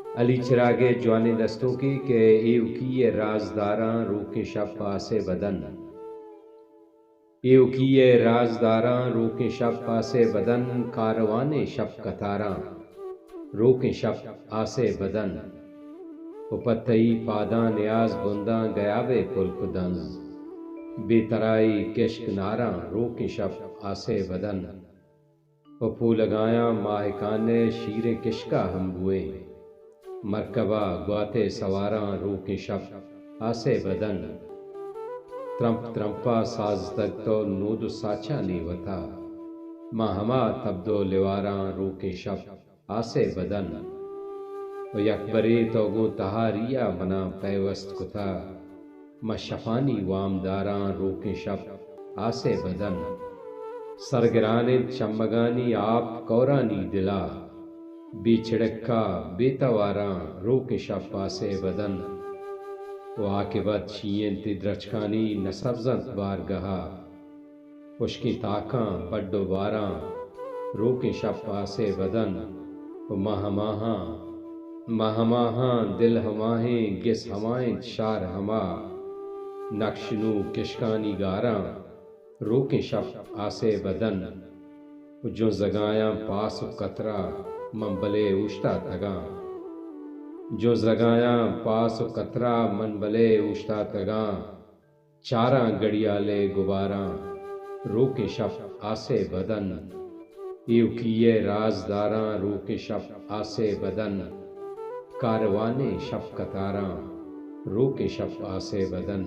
अली चिरागे जवानी दस्तों की के एव की ये राजदारां रोके शब पासे बदन। एव की ये राजदारां रोके शब पासे बदन, कारवाने शब कतारां रोके शब आसे बदन। उपतई पादा न्याज बुंदा गयावे पुलकुदंज, बेतराई किश्क नारा रोके शब आसे बदन। पप्पू लगाया माहिकाने शीरें किश्का हम बुए, मरकबा ग्वाते सवारा रोके शब आसे बदन। त्रंप त्रंपा साज तक तो नूद साचा नीवता, माहमा तब्दो लिवारा रोके शब आसे बदन। व यकबरे तो गो तहारिया मना पैवस्त कुता, मशफानी वामदारा रोके शब आसे बदन। सरगराने चम्मगानी आप कौरानी दिला, बेछिड़का बेतवारा रोके शब पासे बदन। व आकिबत शीयें तिद्रचकानी नसब्जत बारगहा, उश्की ताका बड्डो बारा रोके शब पासे बदन। व महमाहा महमाहा दिल हमाहें गिस हमाएं शार हमा, नक्शनू किशकानी गारा रोके शब आसे बदन। जो जगाया पास कतरा मंबले उश्ता तगा, जो जगाया पास कतरा मनबले उश्ता तगा, चारा गड़ियाले गुबारा रोके शब आसे बदन। एव किए राजदारा रोके शब आसे बदन, कारवाने शब कतारा रोके शब आसे बदन।